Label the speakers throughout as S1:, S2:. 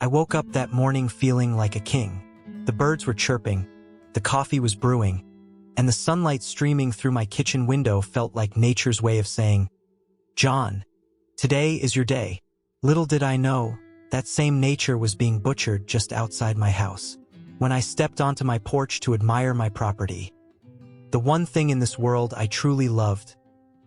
S1: I woke up that morning feeling like a king. The birds were chirping, the coffee was brewing, and the sunlight streaming through my kitchen window felt like nature's way of saying, "John, today is your day." Little did I know, that same nature was being butchered just outside my house. When I stepped onto my porch to admire my property, the one thing in this world I truly loved,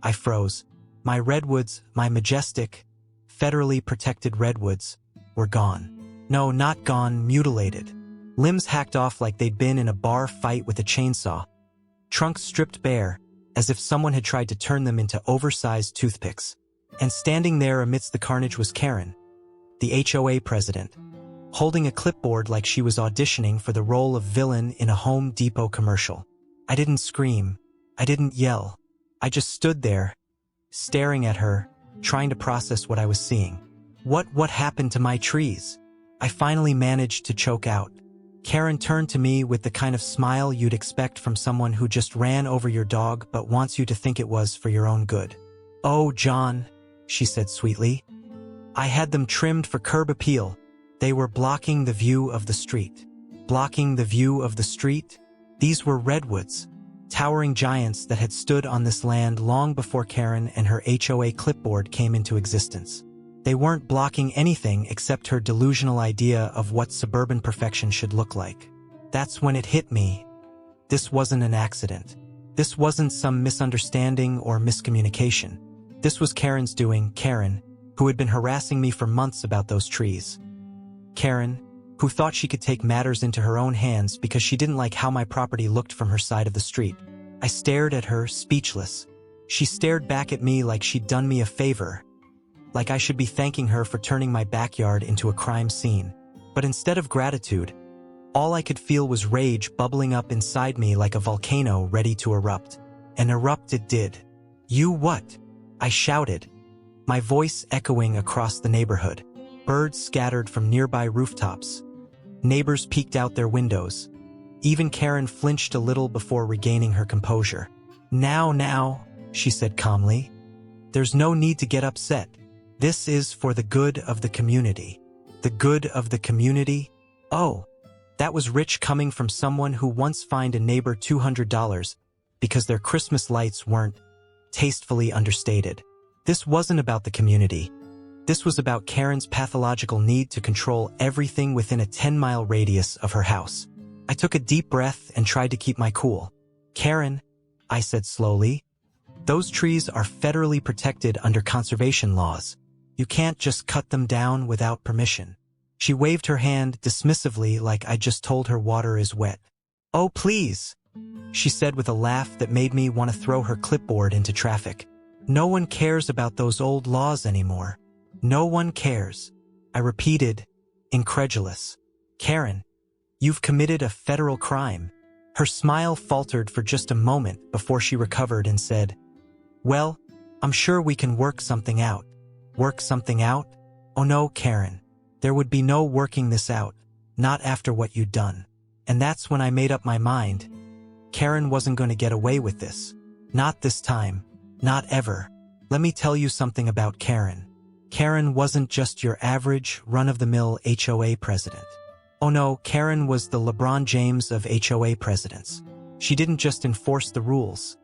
S1: I froze. My redwoods, my majestic, federally protected redwoods, were gone. No, not gone, mutilated. Limbs hacked off like they'd been in a bar fight with a chainsaw. Trunks stripped bare, as if someone had tried to turn them into oversized toothpicks. And standing there amidst the carnage was Karen, the HOA president, holding a clipboard like she was auditioning for the role of villain in a Home Depot commercial. I didn't scream. I didn't yell. I just stood there, staring at her, trying to process what I was seeing. What happened to my trees? I finally managed to choke out. Karen turned to me with the kind of smile you'd expect from someone who just ran over your dog but wants you to think it was for your own good. "Oh, John," she said sweetly. "I had them trimmed for curb appeal. They were blocking the view of the street." Blocking the view of the street? These were redwoods, towering giants that had stood on this land long before Karen and her HOA clipboard came into existence. They weren't blocking anything except her delusional idea of what suburban perfection should look like. That's when it hit me. This wasn't an accident. This wasn't some misunderstanding or miscommunication. This was Karen's doing, Karen, who had been harassing me for months about those trees. Karen, who thought she could take matters into her own hands because she didn't like how my property looked from her side of the street. I stared at her, speechless. She stared back at me like she'd done me a favor, like I should be thanking her for turning my backyard into a crime scene. But instead of gratitude, all I could feel was rage bubbling up inside me like a volcano ready to erupt. And erupt it did. "You what?" I shouted, my voice echoing across the neighborhood. Birds scattered from nearby rooftops. Neighbors peeked out their windows. Even Karen flinched a little before regaining her composure. Now, she said calmly. "There's no need to get upset. This is for the good of the community." The good of the community? Oh, that was rich coming from someone who once fined a neighbor $200 because their Christmas lights weren't tastefully understated. This wasn't about the community. This was about Karen's pathological need to control everything within a 10-mile radius of her house. I took a deep breath and tried to keep my cool. "Karen," I said slowly, "those trees are federally protected under conservation laws. You can't just cut them down without permission." She waved her hand dismissively like I just told her water is wet. "Oh, please," she said with a laugh that made me want to throw her clipboard into traffic. "No one cares about those old laws anymore. No one cares," I repeated, incredulous. "Karen, you've committed a federal crime." Her smile faltered for just a moment before she recovered and said, "Well, I'm sure we can work something out." Work something out? Oh no, Karen. There would be no working this out, not after what you'd done. And that's when I made up my mind. Karen wasn't going to get away with this. Not this time. Not ever. Let me tell you something about Karen. Karen wasn't just your average, run-of-the-mill HOA president. Oh no, Karen was the LeBron James of HOA presidents. She didn't just enforce the rules.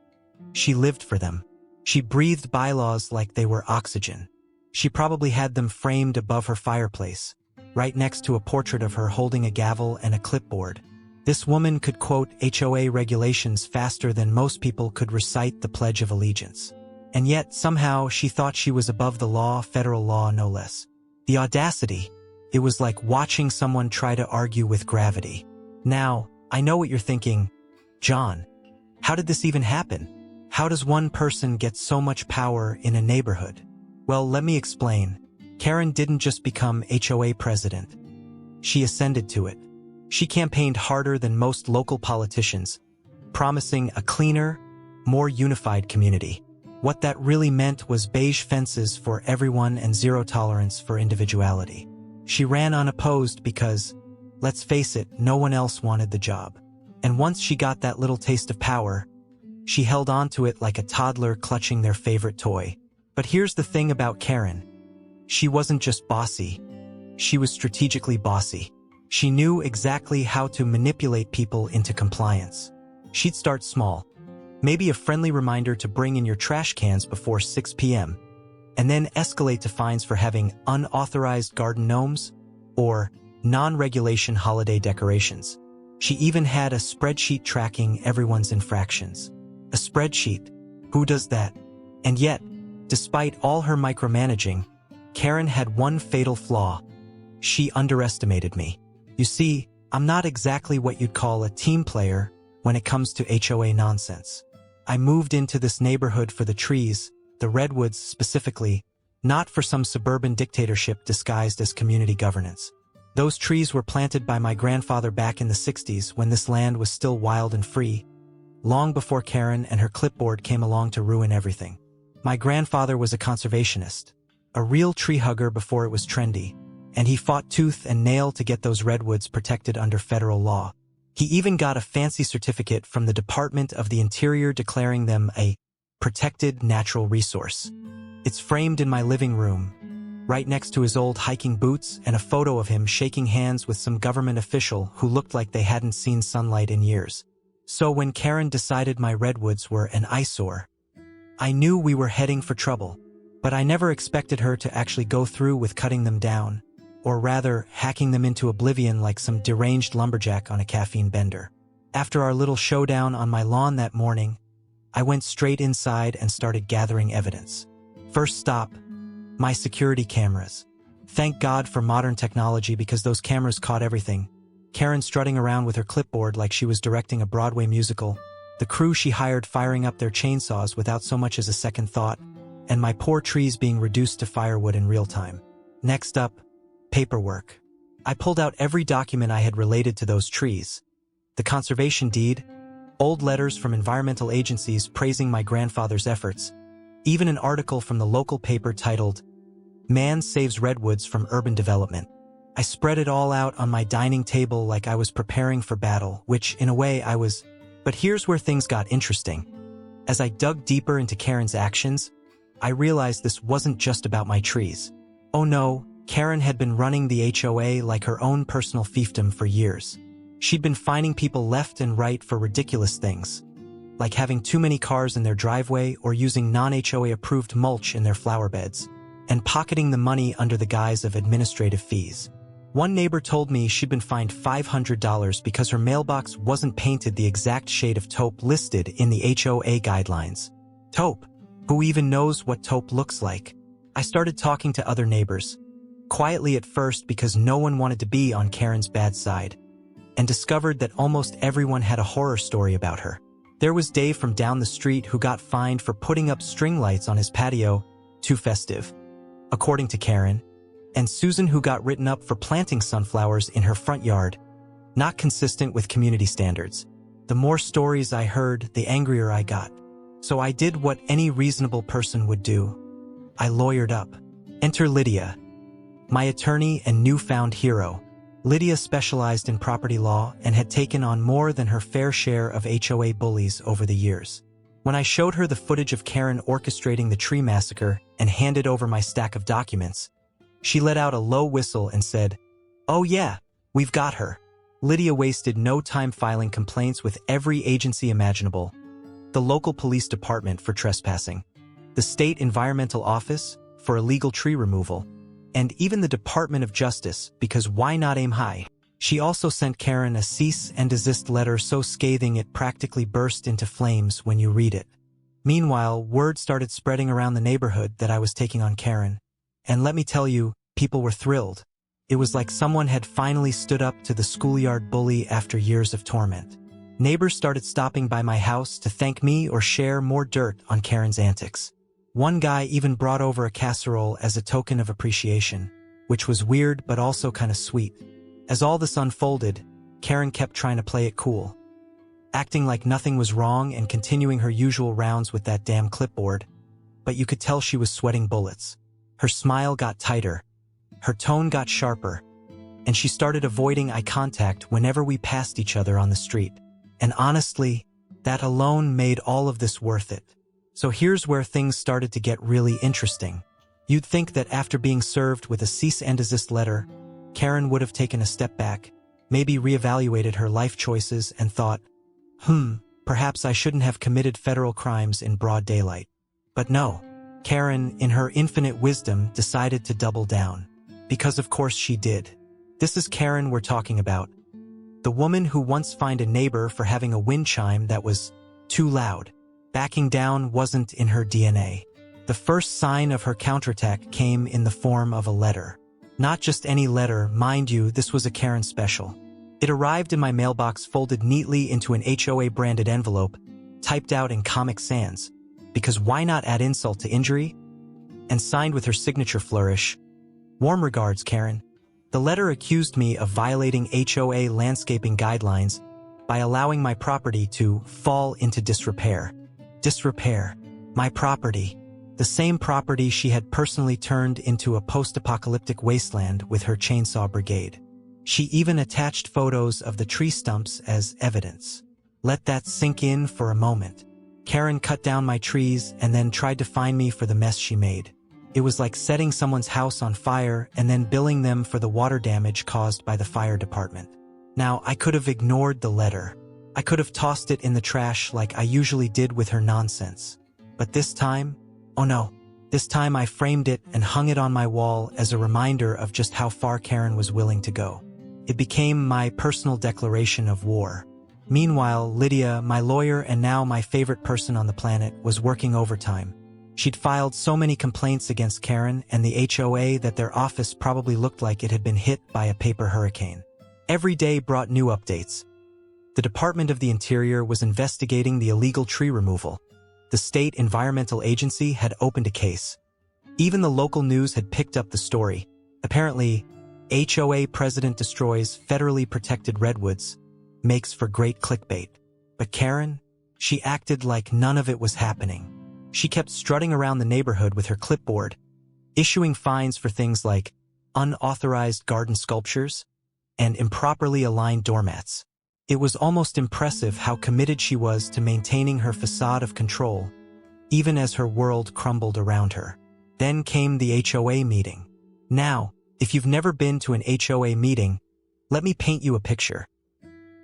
S1: She lived for them. She breathed bylaws like they were oxygen. She probably had them framed above her fireplace, right next to a portrait of her holding a gavel and a clipboard. This woman could quote HOA regulations faster than most people could recite the Pledge of Allegiance. And yet, somehow, she thought she was above the law, federal law no less. The audacity. It was like watching someone try to argue with gravity. Now, I know what you're thinking. John, how did this even happen? How does one person get so much power in a neighborhood? Well, let me explain. Karen didn't just become HOA president. She ascended to it. She campaigned harder than most local politicians, promising a cleaner, more unified community. What that really meant was beige fences for everyone and zero tolerance for individuality. She ran unopposed because, let's face it, no one else wanted the job. And once she got that little taste of power, she held on to it like a toddler clutching their favorite toy. But here's the thing about Karen. She wasn't just bossy. She was strategically bossy. She knew exactly how to manipulate people into compliance. She'd start small, maybe a friendly reminder to bring in your trash cans before 6 p.m., and then escalate to fines for having unauthorized garden gnomes or non-regulation holiday decorations. She even had a spreadsheet tracking everyone's infractions. A spreadsheet? Who does that? And yet, despite all her micromanaging, Karen had one fatal flaw. She underestimated me. You see, I'm not exactly what you'd call a team player when it comes to HOA nonsense. I moved into this neighborhood for the trees, the Redwoods specifically, not for some suburban dictatorship disguised as community governance. Those trees were planted by my grandfather back in the 60s when this land was still wild and free, long before Karen and her clipboard came along to ruin everything. My grandfather was a conservationist, a real tree hugger before it was trendy, and he fought tooth and nail to get those redwoods protected under federal law. He even got a fancy certificate from the Department of the Interior declaring them a protected natural resource. It's framed in my living room, right next to his old hiking boots and a photo of him shaking hands with some government official who looked like they hadn't seen sunlight in years. So when Karen decided my redwoods were an eyesore, I knew we were heading for trouble, but I never expected her to actually go through with cutting them down, or rather, hacking them into oblivion like some deranged lumberjack on a caffeine bender. After our little showdown on my lawn that morning, I went straight inside and started gathering evidence. First stop, my security cameras. Thank God for modern technology because those cameras caught everything. Karen strutting around with her clipboard like she was directing a Broadway musical, the crew she hired firing up their chainsaws without so much as a second thought, and my poor trees being reduced to firewood in real time. Next up, paperwork. I pulled out every document I had related to those trees. The conservation deed, old letters from environmental agencies praising my grandfather's efforts, even an article from the local paper titled, "Man Saves Redwoods from Urban Development." I spread it all out on my dining table like I was preparing for battle, which, in a way, I was. But here's where things got interesting. As I dug deeper into Karen's actions, I realized this wasn't just about my trees. Oh no, Karen had been running the HOA like her own personal fiefdom for years. She'd been fining people left and right for ridiculous things, like having too many cars in their driveway or using non-HOA-approved mulch in their flower beds, and pocketing the money under the guise of administrative fees. One neighbor told me she'd been fined $500 because her mailbox wasn't painted the exact shade of taupe listed in the HOA guidelines. Taupe? Who even knows what taupe looks like? I started talking to other neighbors, quietly at first because no one wanted to be on Karen's bad side, and discovered that almost everyone had a horror story about her. There was Dave from down the street who got fined for putting up string lights on his patio, too festive, according to Karen, and Susan who got written up for planting sunflowers in her front yard, not consistent with community standards. The more stories I heard, the angrier I got. So I did what any reasonable person would do. I lawyered up. Enter Lydia, my attorney and newfound hero. Lydia specialized in property law and had taken on more than her fair share of HOA bullies over the years. When I showed her the footage of Karen orchestrating the tree massacre and handed over my stack of documents, she let out a low whistle and said, "Oh yeah, we've got her." Lydia wasted no time filing complaints with every agency imaginable: the local police department for trespassing, the state environmental office for illegal tree removal, and even the Department of Justice, because why not aim high? She also sent Karen a cease and desist letter so scathing it practically burst into flames when you read it. Meanwhile, word started spreading around the neighborhood that I was taking on Karen. And let me tell you, people were thrilled. It was like someone had finally stood up to the schoolyard bully after years of torment. Neighbors started stopping by my house to thank me or share more dirt on Karen's antics. One guy even brought over a casserole as a token of appreciation, which was weird but also kind of sweet. As all this unfolded, Karen kept trying to play it cool, acting like nothing was wrong and continuing her usual rounds with that damn clipboard, but you could tell she was sweating bullets. Her smile got tighter, her tone got sharper, and she started avoiding eye contact whenever we passed each other on the street. And honestly, that alone made all of this worth it. So here's where things started to get really interesting. You'd think that after being served with a cease and desist letter, Karen would have taken a step back, maybe reevaluated her life choices and thought, perhaps I shouldn't have committed federal crimes in broad daylight. But no, Karen, in her infinite wisdom, decided to double down. Because of course she did. This is Karen we're talking about. The woman who once fined a neighbor for having a wind chime that was too loud. Backing down wasn't in her DNA. The first sign of her counterattack came in the form of a letter. Not just any letter, mind you, this was a Karen special. It arrived in my mailbox folded neatly into an HOA-branded envelope, typed out in Comic Sans, because why not add insult to injury? And signed with her signature flourish, "Warm regards, Karen." The letter accused me of violating HOA landscaping guidelines by allowing my property to fall into disrepair. Disrepair. My property. The same property she had personally turned into a post-apocalyptic wasteland with her chainsaw brigade. She even attached photos of the tree stumps as evidence. Let that sink in for a moment. Karen cut down my trees and then tried to fine me for the mess she made. It was like setting someone's house on fire and then billing them for the water damage caused by the fire department. Now, I could have ignored the letter. I could have tossed it in the trash like I usually did with her nonsense. But this time, oh no, this time I framed it and hung it on my wall as a reminder of just how far Karen was willing to go. It became my personal declaration of war. Meanwhile, Lydia, my lawyer and now my favorite person on the planet, was working overtime. She'd filed so many complaints against Karen and the HOA that their office probably looked like it had been hit by a paper hurricane. Every day brought new updates. The Department of the Interior was investigating the illegal tree removal. The state environmental agency had opened a case. Even the local news had picked up the story. Apparently, HOA president destroys federally protected redwoods. Makes for great clickbait. But Karen? She acted like none of it was happening. She kept strutting around the neighborhood with her clipboard, issuing fines for things like unauthorized garden sculptures and improperly aligned doormats. It was almost impressive how committed she was to maintaining her facade of control, even as her world crumbled around her. Then came the HOA meeting. Now, if you've never been to an HOA meeting, let me paint you a picture.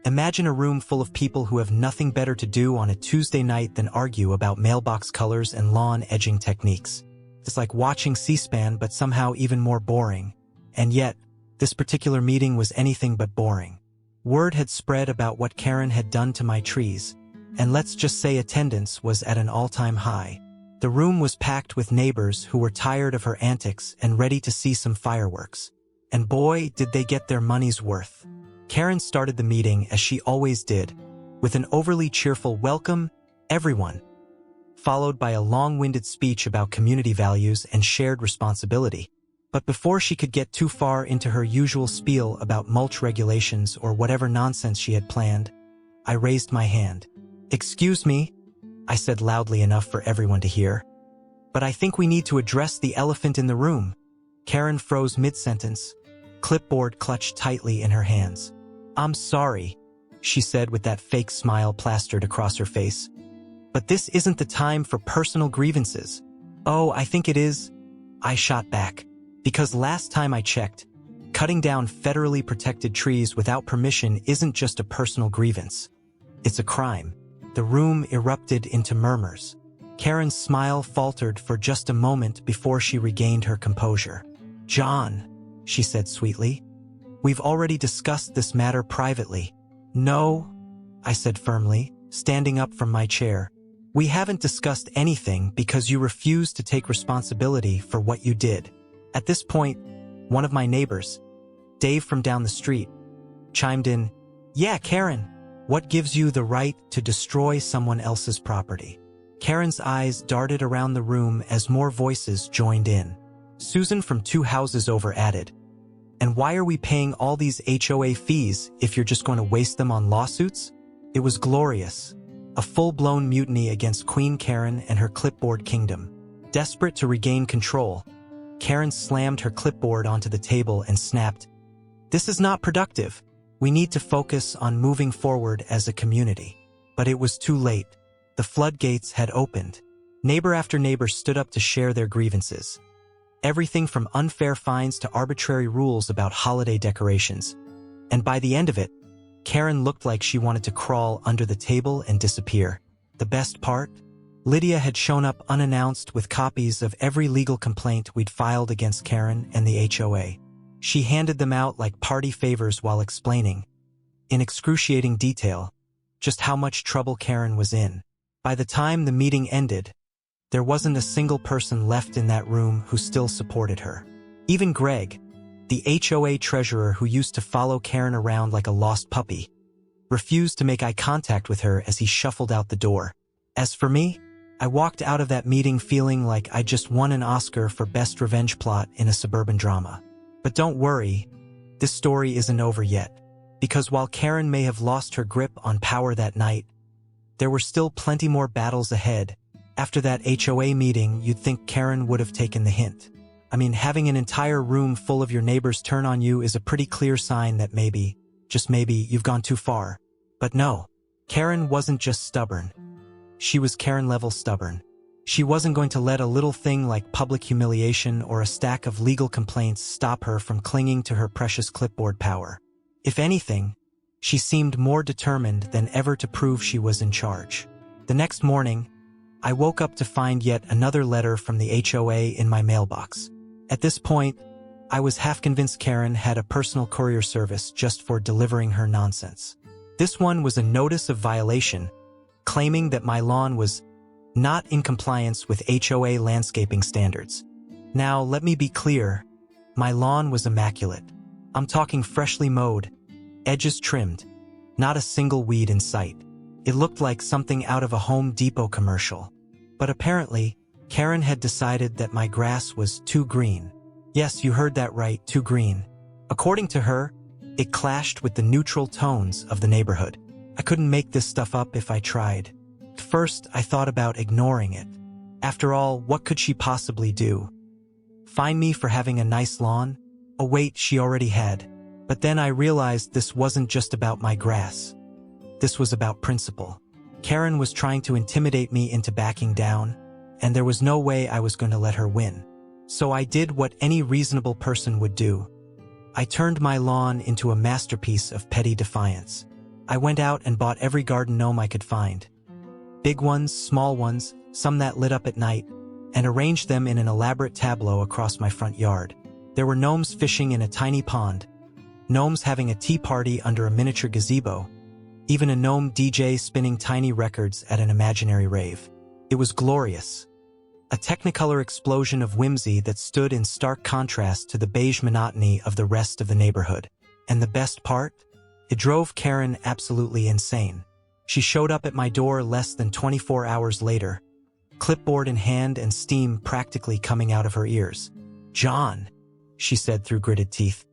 S1: Imagine a room full of people who have nothing better to do on a Tuesday night than argue about mailbox colors and lawn edging techniques. It's like watching C-SPAN, but somehow even more boring. And yet, this particular meeting was anything but boring. Word had spread about what Karen had done to my trees, and let's just say attendance was at an all-time high. The room was packed with neighbors who were tired of her antics and ready to see some fireworks. And boy, did they get their money's worth. Karen started the meeting as she always did, with an overly cheerful welcome, everyone, followed by a long-winded speech about community values and shared responsibility. But before she could get too far into her usual spiel about mulch regulations or whatever nonsense she had planned, I raised my hand. "Excuse me," I said loudly enough for everyone to hear. "But I think we need to address the elephant in the room." Karen froze mid-sentence, clipboard clutched tightly in her hands. "I'm sorry," she said with that fake smile plastered across her face. "But this isn't the time for personal grievances." "Oh, I think it is," I shot back. Because last time I checked, cutting down federally protected trees without permission isn't just a personal grievance. It's a crime. The room erupted into murmurs. Karen's smile faltered for just a moment before she regained her composure. "John," she said sweetly, "we've already discussed this matter privately." "No," I said firmly, standing up from my chair. "We haven't discussed anything because you refused to take responsibility for what you did." At this point, one of my neighbors, Dave from down the street, chimed in, "Yeah, Karen, what gives you the right to destroy someone else's property?" Karen's eyes darted around the room as more voices joined in. Susan from 2 houses over added, "And why are we paying all these HOA fees if you're just going to waste them on lawsuits?" It was glorious. A full-blown mutiny against Queen Karen and her clipboard kingdom. Desperate to regain control, Karen slammed her clipboard onto the table and snapped, "This is not productive. We need to focus on moving forward as a community." But it was too late. The floodgates had opened. Neighbor after neighbor stood up to share their grievances. Everything from unfair fines to arbitrary rules about holiday decorations. And by the end of it, Karen looked like she wanted to crawl under the table and disappear. The best part? Lydia had shown up unannounced with copies of every legal complaint we'd filed against Karen and the HOA. She handed them out like party favors while explaining, in excruciating detail, just how much trouble Karen was in. By the time the meeting ended, there wasn't a single person left in that room who still supported her. Even Greg, the HOA treasurer who used to follow Karen around like a lost puppy, refused to make eye contact with her as he shuffled out the door. As for me, I walked out of that meeting feeling like I just won an Oscar for Best Revenge Plot in a suburban drama. But don't worry, this story isn't over yet. Because while Karen may have lost her grip on power that night, there were still plenty more battles ahead. After that HOA meeting, you'd think Karen would have taken the hint. I mean, having an entire room full of your neighbors turn on you is a pretty clear sign that maybe, just maybe, you've gone too far. But no, Karen wasn't just stubborn. She was Karen-level stubborn. She wasn't going to let a little thing like public humiliation or a stack of legal complaints stop her from clinging to her precious clipboard power. If anything, she seemed more determined than ever to prove she was in charge. The next morning, I woke up to find yet another letter from the HOA in my mailbox. At this point, I was half convinced Karen had a personal courier service just for delivering her nonsense. This one was a notice of violation, claiming that my lawn was not in compliance with HOA landscaping standards. Now, let me be clear, my lawn was immaculate. I'm talking freshly mowed, edges trimmed, not a single weed in sight. It looked like something out of a Home Depot commercial. But apparently, Karen had decided that my grass was too green. Yes, you heard that right, too green. According to her, it clashed with the neutral tones of the neighborhood. I couldn't make this stuff up if I tried. At first, I thought about ignoring it. After all, what could she possibly do? Fine me for having a nice lawn? Oh wait, she already had. But then I realized this wasn't just about my grass. This was about principle. Karen was trying to intimidate me into backing down, and there was no way I was going to let her win. So I did what any reasonable person would do. I turned my lawn into a masterpiece of petty defiance. I went out and bought every garden gnome I could find. Big ones, small ones, some that lit up at night, and arranged them in an elaborate tableau across my front yard. There were gnomes fishing in a tiny pond, gnomes having a tea party under a miniature gazebo, even a gnome DJ spinning tiny records at an imaginary rave. It was glorious. A technicolor explosion of whimsy that stood in stark contrast to the beige monotony of the rest of the neighborhood. And the best part? It drove Karen absolutely insane. She showed up at my door less than 24 hours later, clipboard in hand and steam practically coming out of her ears. "John," she said through gritted teeth,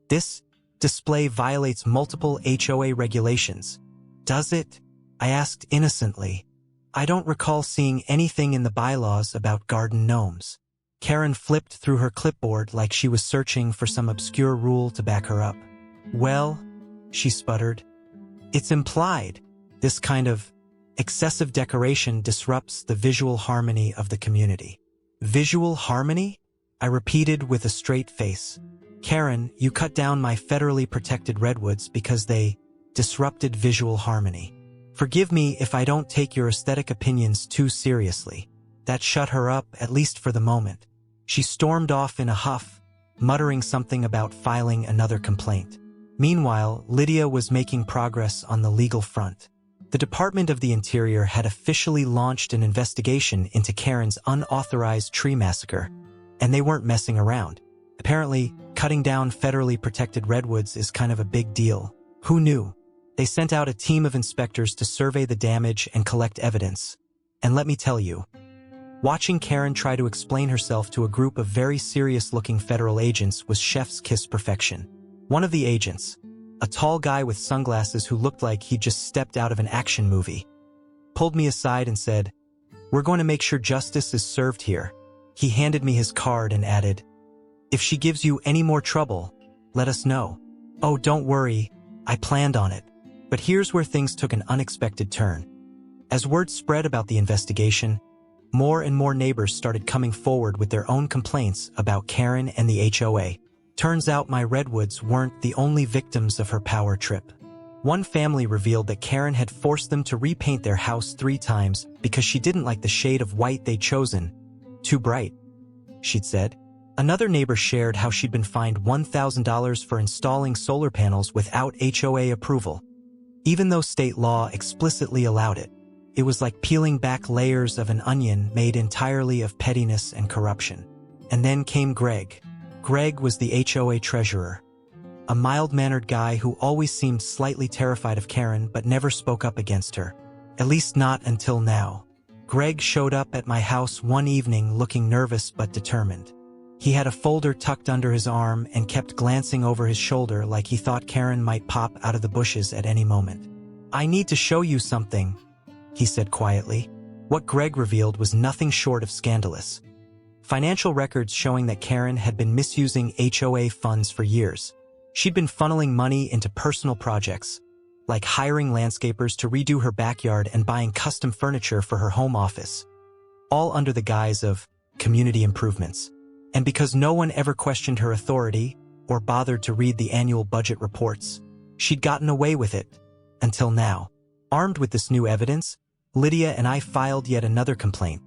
S1: "this display violates multiple HOA regulations." "Does it?" I asked innocently. I don't recall seeing anything in the bylaws about garden gnomes. Karen flipped through her clipboard like she was searching for some obscure rule to back her up. "Well," she sputtered, "it's implied. This kind of excessive decoration disrupts the visual harmony of the community." "Visual harmony?" I repeated with a straight face. "Karen, you cut down my federally protected redwoods because they disrupted visual harmony. Forgive me if I don't take your aesthetic opinions too seriously." That shut her up, at least for the moment. She stormed off in a huff, muttering something about filing another complaint. Meanwhile, Lydia was making progress on the legal front. The Department of the Interior had officially launched an investigation into Karen's unauthorized tree massacre, and they weren't messing around. Apparently, cutting down federally protected redwoods is kind of a big deal. Who knew? They sent out a team of inspectors to survey the damage and collect evidence. And let me tell you, watching Karen try to explain herself to a group of very serious-looking federal agents was chef's kiss perfection. One of the agents, a tall guy with sunglasses who looked like he'd just stepped out of an action movie, pulled me aside and said, "We're going to make sure justice is served here." He handed me his card and added, "If she gives you any more trouble, let us know." "Oh, don't worry, I planned on it." But here's where things took an unexpected turn. As word spread about the investigation, more and more neighbors started coming forward with their own complaints about Karen and the HOA. Turns out my Redwoods weren't the only victims of her power trip. One family revealed that Karen had forced them to repaint their house 3 times because she didn't like the shade of white they'd chosen. Too bright, she'd said. Another neighbor shared how she'd been fined $1,000 for installing solar panels without HOA approval, even though state law explicitly allowed it. It was like peeling back layers of an onion made entirely of pettiness and corruption. And then came Greg. Greg was the HOA treasurer, a mild-mannered guy who always seemed slightly terrified of Karen but never spoke up against her. At least not until now. Greg showed up at my house one evening looking nervous but determined. He had a folder tucked under his arm and kept glancing over his shoulder like he thought Karen might pop out of the bushes at any moment. "I need to show you something," he said quietly. What Greg revealed was nothing short of scandalous. Financial records showing that Karen had been misusing HOA funds for years. She'd been funneling money into personal projects, like hiring landscapers to redo her backyard and buying custom furniture for her home office, all under the guise of community improvements. And because no one ever questioned her authority or bothered to read the annual budget reports, she'd gotten away with it, until now. Armed with this new evidence, Lydia and I filed yet another complaint,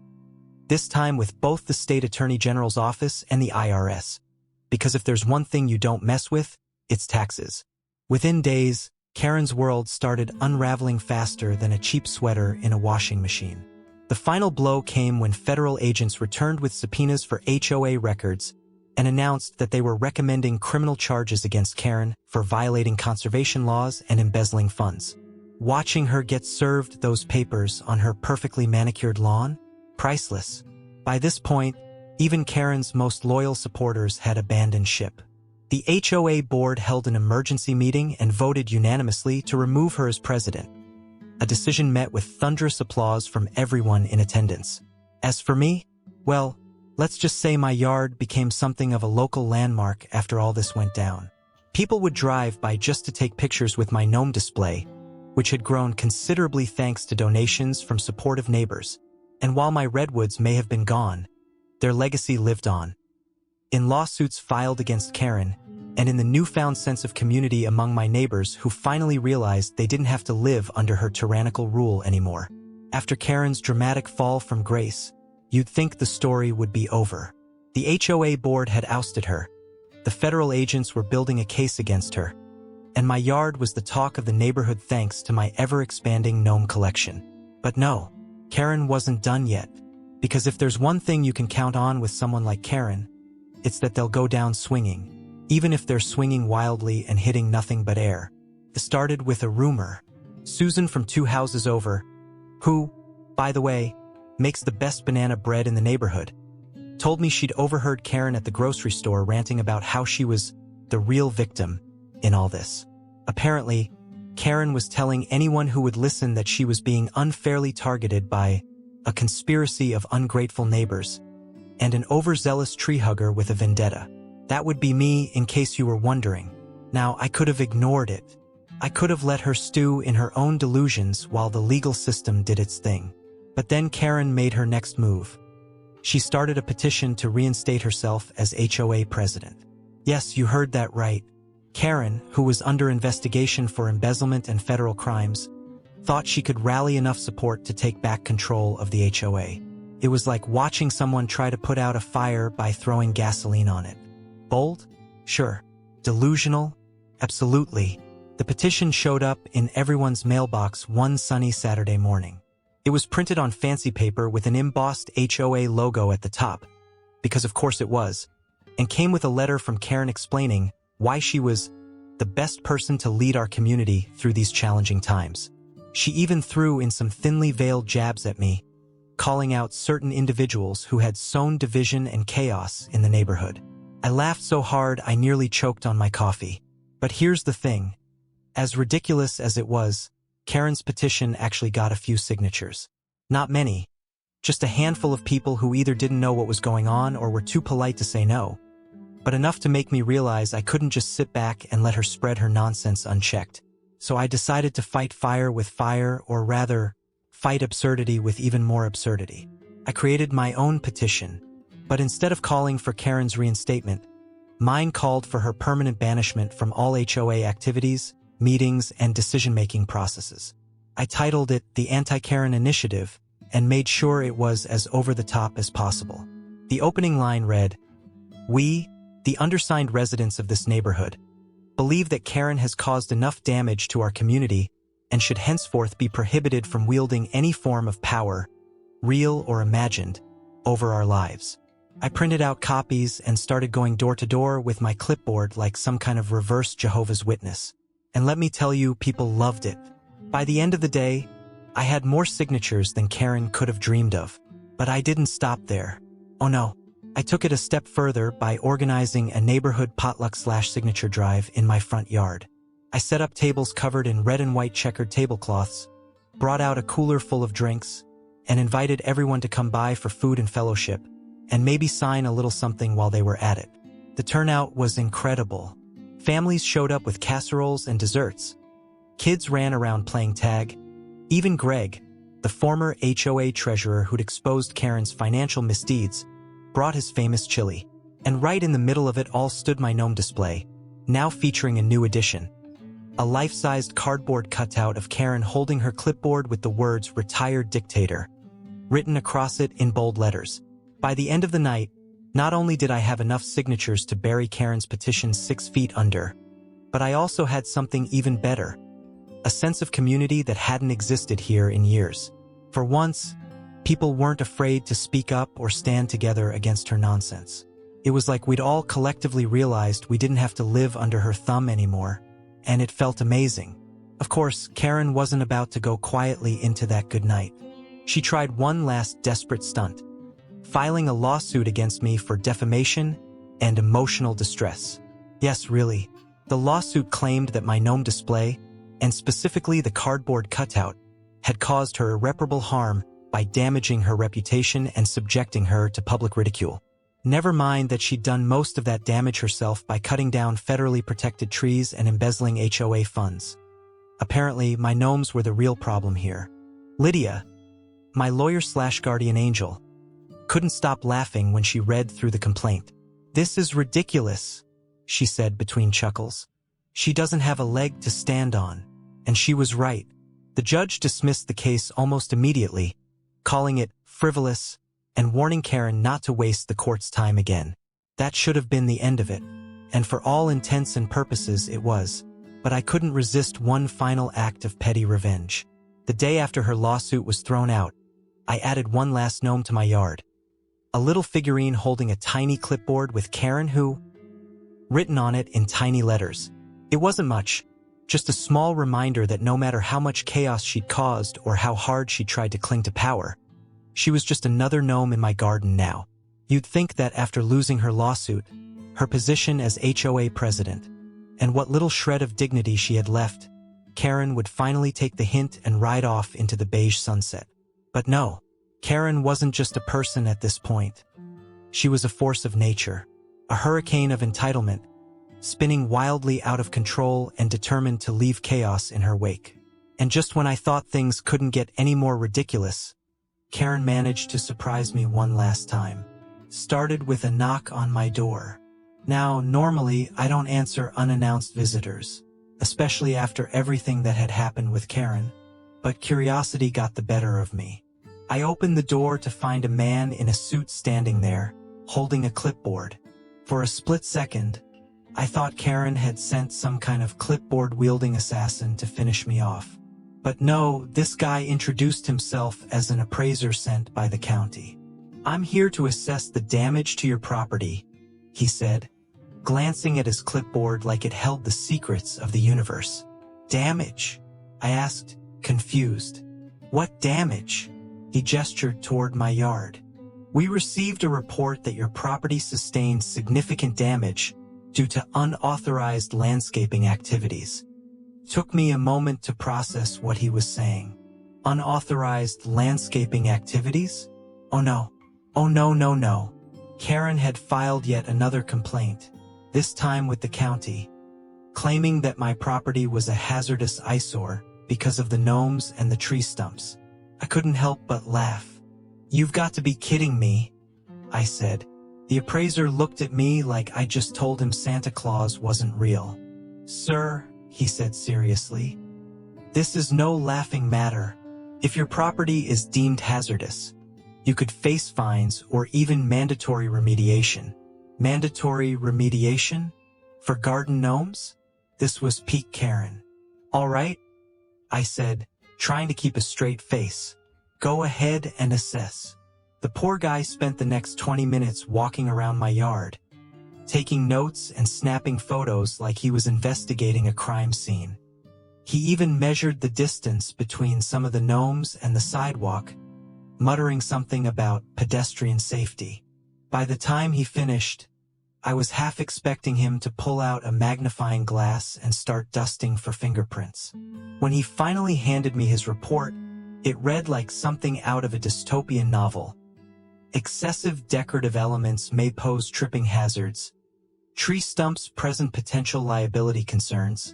S1: this time with both the State Attorney General's office and the IRS. Because if there's one thing you don't mess with, it's taxes. Within days, Karen's world started unraveling faster than a cheap sweater in a washing machine. The final blow came when federal agents returned with subpoenas for HOA records and announced that they were recommending criminal charges against Karen for violating conservation laws and embezzling funds. Watching her get served those papers on her perfectly manicured lawn? Priceless. By this point, even Karen's most loyal supporters had abandoned ship. The HOA board held an emergency meeting and voted unanimously to remove her as president. A decision met with thunderous applause from everyone in attendance. As for me, well, let's just say my yard became something of a local landmark after all this went down. People would drive by just to take pictures with my gnome display, which had grown considerably thanks to donations from supportive neighbors. And while my Redwoods may have been gone, their legacy lived on. In lawsuits filed against Karen, and in the newfound sense of community among my neighbors who finally realized they didn't have to live under her tyrannical rule anymore. After Karen's dramatic fall from grace, you'd think the story would be over. The HOA board had ousted her. The federal agents were building a case against her. And my yard was the talk of the neighborhood thanks to my ever-expanding gnome collection. But no, Karen wasn't done yet. Because if there's one thing you can count on with someone like Karen, it's that they'll go down swinging. Even if they're swinging wildly and hitting nothing but air. It started with a rumor. Susan from 2 houses over, who, by the way, makes the best banana bread in the neighborhood, told me she'd overheard Karen at the grocery store ranting about how she was the real victim in all this. Apparently, Karen was telling anyone who would listen that she was being unfairly targeted by a conspiracy of ungrateful neighbors and an overzealous tree hugger with a vendetta. That would be me, in case you were wondering. Now, I could have ignored it. I could have let her stew in her own delusions while the legal system did its thing. But then Karen made her next move. She started a petition to reinstate herself as HOA president. Yes, you heard that right. Karen, who was under investigation for embezzlement and federal crimes, thought she could rally enough support to take back control of the HOA. It was like watching someone try to put out a fire by throwing gasoline on it. Bold? Sure. Delusional? Absolutely. The petition showed up in everyone's mailbox one sunny Saturday morning. It was printed on fancy paper with an embossed HOA logo at the top, because of course it was, and came with a letter from Karen explaining why she was the best person to lead our community through these challenging times. She even threw in some thinly veiled jabs at me, calling out certain individuals who had sown division and chaos in the neighborhood. I laughed so hard I nearly choked on my coffee. But here's the thing. As ridiculous as it was, Karen's petition actually got a few signatures. Not many. Just a handful of people who either didn't know what was going on or were too polite to say no. But enough to make me realize I couldn't just sit back and let her spread her nonsense unchecked. So I decided to fight fire with fire, or rather, fight absurdity with even more absurdity. I created my own petition, but instead of calling for Karen's reinstatement, mine called for her permanent banishment from all HOA activities, meetings, and decision-making processes. I titled it the Anti-Karen Initiative and made sure it was as over-the-top as possible. The opening line read, "We, the undersigned residents of this neighborhood, believe that Karen has caused enough damage to our community and should henceforth be prohibited from wielding any form of power, real or imagined, over our lives." I printed out copies and started going door to door with my clipboard like some kind of reverse Jehovah's Witness. And let me tell you, people loved it. By the end of the day, I had more signatures than Karen could have dreamed of. But I didn't stop there. Oh no, I took it a step further by organizing a neighborhood potluck/signature drive in my front yard. I set up tables covered in red and white checkered tablecloths, brought out a cooler full of drinks, and invited everyone to come by for food and fellowship, and maybe sign a little something while they were at it. The turnout was incredible. Families showed up with casseroles and desserts. Kids ran around playing tag. Even Greg, the former HOA treasurer who'd exposed Karen's financial misdeeds, brought his famous chili. And right in the middle of it all stood my gnome display, now featuring a new addition. A life-sized cardboard cutout of Karen holding her clipboard with the words "Retired Dictator" written across it in bold letters. By the end of the night, not only did I have enough signatures to bury Karen's petition 6 feet under, but I also had something even better. A sense of community that hadn't existed here in years. For once, people weren't afraid to speak up or stand together against her nonsense. It was like we'd all collectively realized we didn't have to live under her thumb anymore, and it felt amazing. Of course, Karen wasn't about to go quietly into that good night. She tried one last desperate stunt, filing a lawsuit against me for defamation and emotional distress. Yes, really. The lawsuit claimed that my gnome display, and specifically the cardboard cutout, had caused her irreparable harm by damaging her reputation and subjecting her to public ridicule. Never mind that she'd done most of that damage herself by cutting down federally protected trees and embezzling HOA funds. Apparently, my gnomes were the real problem here. Lydia, my lawyer/guardian angel, couldn't stop laughing when she read through the complaint. "This is ridiculous," she said between chuckles. "She doesn't have a leg to stand on." And she was right. The judge dismissed the case almost immediately, calling it frivolous and warning Karen not to waste the court's time again. That should have been the end of it, and for all intents and purposes it was. But I couldn't resist one final act of petty revenge. The day after her lawsuit was thrown out, I added one last gnome to my yard. A little figurine holding a tiny clipboard with Karen Who written on it in tiny letters. It wasn't much, just a small reminder that no matter how much chaos she'd caused or how hard she tried to cling to power, she was just another gnome in my garden now. You'd think that after losing her lawsuit, her position as HOA president, and what little shred of dignity she had left, Karen would finally take the hint and ride off into the beige sunset. But no. Karen wasn't just a person at this point. She was a force of nature, a hurricane of entitlement, spinning wildly out of control and determined to leave chaos in her wake. And just when I thought things couldn't get any more ridiculous, Karen managed to surprise me one last time. Started with a knock on my door. Now, normally, I don't answer unannounced visitors, especially after everything that had happened with Karen, but curiosity got the better of me. I opened the door to find a man in a suit standing there, holding a clipboard. For a split second, I thought Karen had sent some kind of clipboard-wielding assassin to finish me off. But no, this guy introduced himself as an appraiser sent by the county. "I'm here to assess the damage to your property," he said, glancing at his clipboard like it held the secrets of the universe. "Damage?" I asked, confused. "What damage?" He gestured toward my yard. "We received a report that your property sustained significant damage due to unauthorized landscaping activities." Took me a moment to process what he was saying. Unauthorized landscaping activities? Oh no. Oh no, no, no. Karen had filed yet another complaint, this time with the county, claiming that my property was a hazardous eyesore because of the gnomes and the tree stumps. I couldn't help but laugh. "You've got to be kidding me," I said. The appraiser looked at me like I just told him Santa Claus wasn't real. "Sir," he said seriously, "this is no laughing matter. If your property is deemed hazardous, you could face fines or even mandatory remediation." Mandatory remediation? For garden gnomes? This was peak Karen. "All right," I said, trying to keep a straight face. "Go ahead and assess." The poor guy spent the next 20 minutes walking around my yard, taking notes and snapping photos like he was investigating a crime scene. He even measured the distance between some of the gnomes and the sidewalk, muttering something about pedestrian safety. By the time he finished, I was half expecting him to pull out a magnifying glass and start dusting for fingerprints. When he finally handed me his report, it read like something out of a dystopian novel. Excessive decorative elements may pose tripping hazards. Tree stumps present potential liability concerns.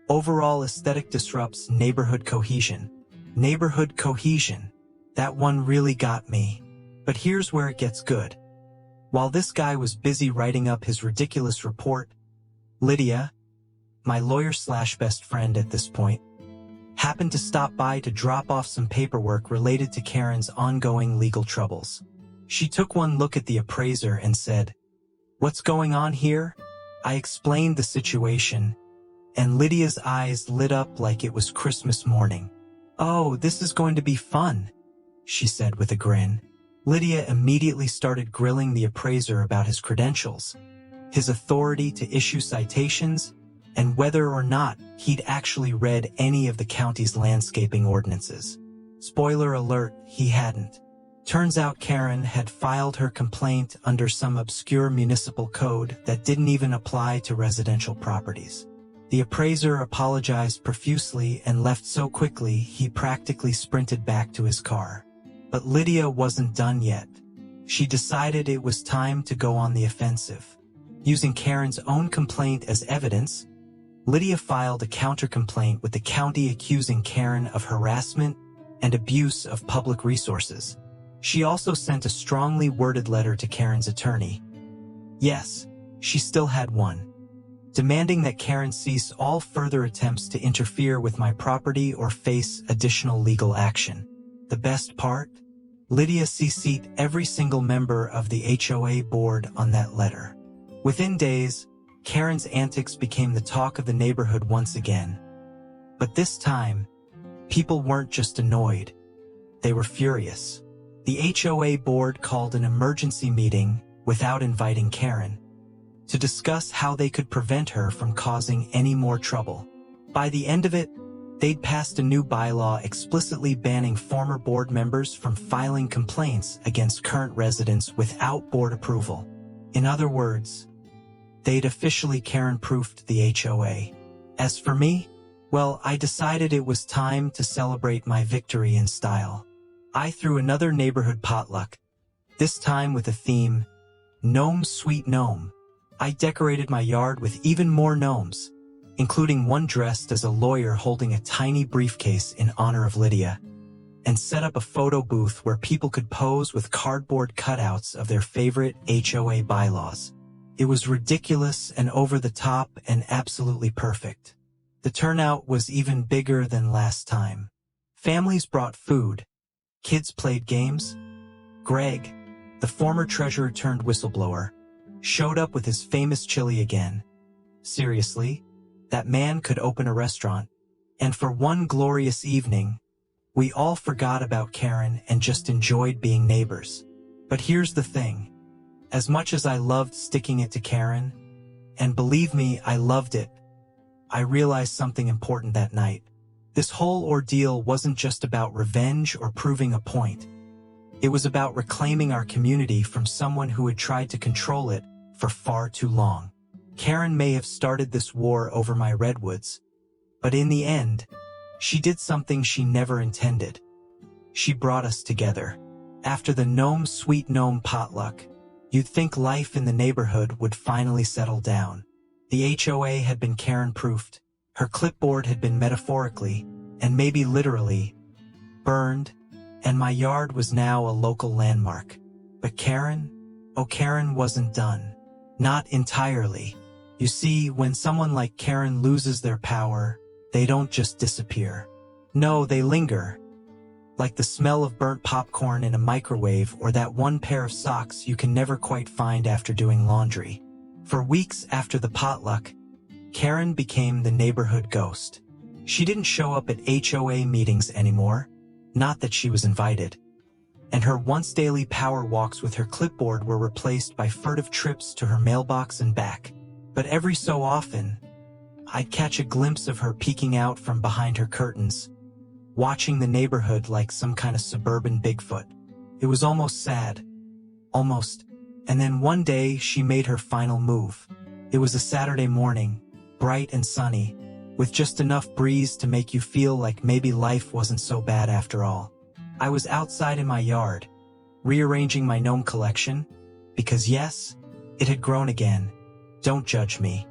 S1: Overall aesthetic disrupts neighborhood cohesion. Neighborhood cohesion. That one really got me. But here's where it gets good. While this guy was busy writing up his ridiculous report, Lydia, my lawyer/best friend at this point, happened to stop by to drop off some paperwork related to Karen's ongoing legal troubles. She took one look at the appraiser and said, "What's going on here?" I explained the situation, and Lydia's eyes lit up like it was Christmas morning. "Oh, this is going to be fun," she said with a grin. Lydia immediately started grilling the appraiser about his credentials, his authority to issue citations, and whether or not he'd actually read any of the county's landscaping ordinances. Spoiler alert, he hadn't. Turns out Karen had filed her complaint under some obscure municipal code that didn't even apply to residential properties. The appraiser apologized profusely and left so quickly he practically sprinted back to his car. But Lydia wasn't done yet. She decided it was time to go on the offensive. Using Karen's own complaint as evidence, Lydia filed a counter-complaint with the county accusing Karen of harassment and abuse of public resources. She also sent a strongly worded letter to Karen's attorney. Yes, she still had one. Demanding that Karen cease all further attempts to interfere with my property or face additional legal action. The best part? Lydia CC'd every single member of the HOA board on that letter. Within days, Karen's antics became the talk of the neighborhood once again. But this time, people weren't just annoyed. They were furious. The HOA board called an emergency meeting without inviting Karen to discuss how they could prevent her from causing any more trouble. By the end of it, they'd passed a new bylaw explicitly banning former board members from filing complaints against current residents without board approval. In other words, they'd officially Karen-proofed the HOA. As for me, well, I decided it was time to celebrate my victory in style. I threw another neighborhood potluck, this time with a theme, Gnome Sweet Gnome. I decorated my yard with even more gnomes, including one dressed as a lawyer holding a tiny briefcase in honor of Lydia, and set up a photo booth where people could pose with cardboard cutouts of their favorite HOA bylaws. It was ridiculous and over the top and absolutely perfect. The turnout was even bigger than last time. Families brought food. Kids played games. Greg, the former treasurer-turned-whistleblower, showed up with his famous chili again. Seriously? That man could open a restaurant. And for one glorious evening, we all forgot about Karen and just enjoyed being neighbors. But here's the thing. As much as I loved sticking it to Karen, and believe me, I loved it, I realized something important that night. This whole ordeal wasn't just about revenge or proving a point. It was about reclaiming our community from someone who had tried to control it for far too long. Karen may have started this war over my redwoods, but in the end, she did something she never intended. She brought us together. After the Gnome Sweet Gnome potluck, you'd think life in the neighborhood would finally settle down. The HOA had been Karen-proofed. Her clipboard had been metaphorically, and maybe literally, burned, and my yard was now a local landmark. But Karen? Oh, Karen wasn't done. Not entirely. You see, when someone like Karen loses their power, they don't just disappear. No, they linger. Like the smell of burnt popcorn in a microwave or that one pair of socks you can never quite find after doing laundry. For weeks after the potluck, Karen became the neighborhood ghost. She didn't show up at HOA meetings anymore, not that she was invited. And her once daily power walks with her clipboard were replaced by furtive trips to her mailbox and back. But every so often, I'd catch a glimpse of her peeking out from behind her curtains, watching the neighborhood like some kind of suburban Bigfoot. It was almost sad. Almost. And then one day, she made her final move. It was a Saturday morning, bright and sunny, with just enough breeze to make you feel like maybe life wasn't so bad after all. I was outside in my yard, rearranging my gnome collection, because yes, it had grown again. Don't judge me.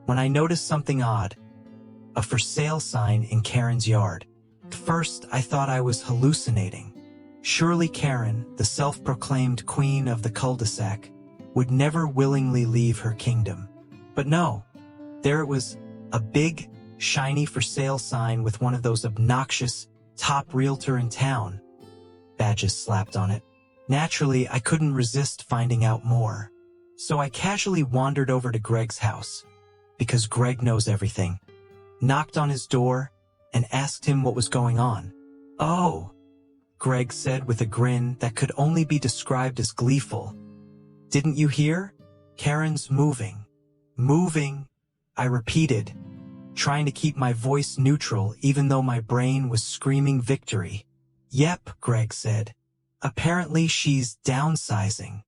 S1: When I noticed something odd, a for sale sign in Karen's yard. At first, I thought I was hallucinating. Surely Karen, the self-proclaimed queen of the cul-de-sac, would never willingly leave her kingdom. But no, there it was, a big, shiny for sale sign with one of those obnoxious top realtor in town badges slapped on it. Naturally, I couldn't resist finding out more. So I casually wandered over to Greg's house, because Greg knows everything, knocked on his door, and asked him what was going on. "Oh," Greg said with a grin that could only be described as gleeful. "Didn't you hear? Karen's moving." "Moving," I repeated, trying to keep my voice neutral even though my brain was screaming victory. "Yep," Greg said. "Apparently she's downsizing."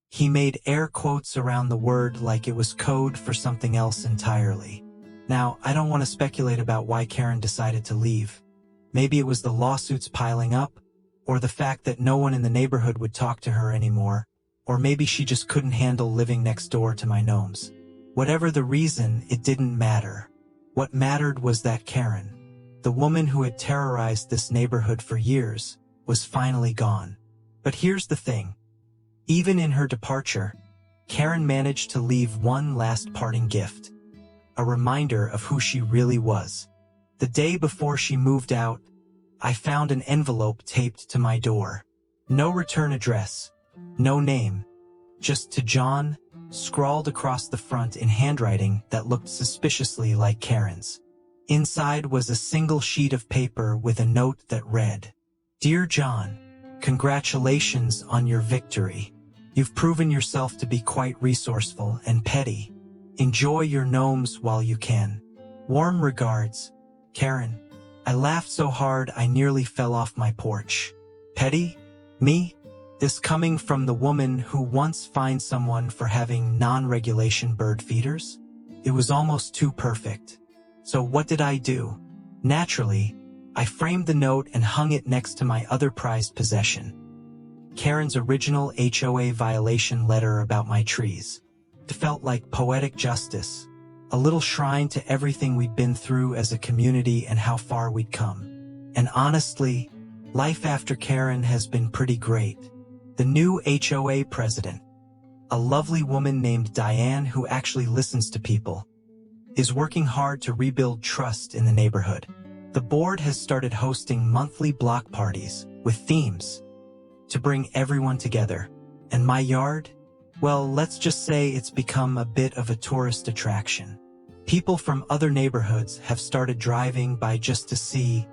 S1: He made air quotes around the word like it was code for something else entirely. Now, I don't want to speculate about why Karen decided to leave. Maybe it was the lawsuits piling up, or the fact that no one in the neighborhood would talk to her anymore, or maybe she just couldn't handle living next door to my gnomes. Whatever the reason, it didn't matter. What mattered was that Karen, the woman who had terrorized this neighborhood for years, was finally gone. But here's the thing. Even in her departure, Karen managed to leave one last parting gift. A reminder of who she really was. The day before she moved out, I found an envelope taped to my door. No return address, no name, just "to John," scrawled across the front in handwriting that looked suspiciously like Karen's. Inside was a single sheet of paper with a note that read, "Dear John, congratulations on your victory. You've proven yourself to be quite resourceful and petty. Enjoy your gnomes while you can. Warm regards, Karen." I laughed so hard I nearly fell off my porch. Petty? Me? This coming from the woman who once fined someone for having non-regulation bird feeders? It was almost too perfect. So what did I do? Naturally, I framed the note and hung it next to my other prized possession. Karen's original HOA violation letter about my trees. It felt like poetic justice, a little shrine to everything we'd been through as a community and how far we'd come. And honestly, life after Karen has been pretty great. The new HOA president, a lovely woman named Diane who actually listens to people, is working hard to rebuild trust in the neighborhood. The board has started hosting monthly block parties with themes to bring everyone together. And my yard? Well, let's just say it's become a bit of a tourist attraction. People from other neighborhoods have started driving by just to see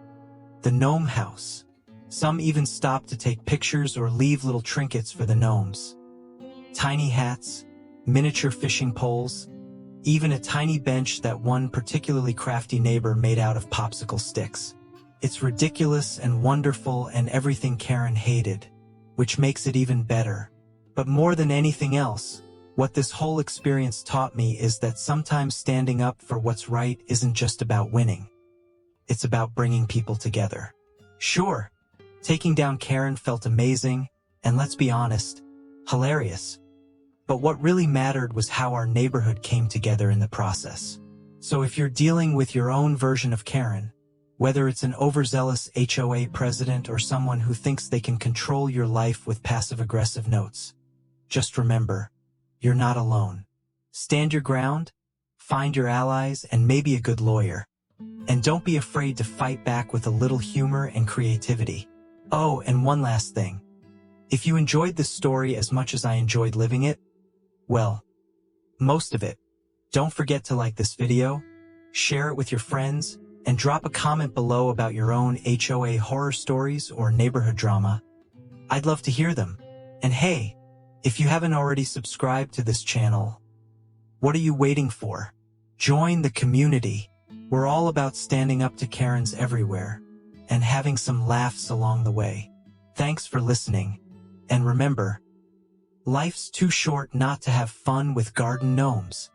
S1: the gnome house. Some even stop to take pictures or leave little trinkets for the gnomes. Tiny hats, miniature fishing poles, even a tiny bench that one particularly crafty neighbor made out of popsicle sticks. It's ridiculous and wonderful and everything Karen hated, which makes it even better. But more than anything else, what this whole experience taught me is that sometimes standing up for what's right isn't just about winning. It's about bringing people together. Sure, taking down Karen felt amazing, and let's be honest, hilarious. But what really mattered was how our neighborhood came together in the process. So if you're dealing with your own version of Karen, Whether it's an overzealous HOA president or someone who thinks they can control your life with passive-aggressive notes, just remember, you're not alone. Stand your ground, find your allies, and maybe a good lawyer. And don't be afraid to fight back with a little humor and creativity. Oh, and one last thing. If you enjoyed this story as much as I enjoyed living it, well, most of it, don't forget to like this video, share it with your friends, and drop a comment below about your own HOA horror stories or neighborhood drama. I'd love to hear them. And hey, if you haven't already subscribed to this channel, what are you waiting for? Join the community. We're all about standing up to Karens everywhere and having some laughs along the way. Thanks for listening. And remember, life's too short not to have fun with garden gnomes.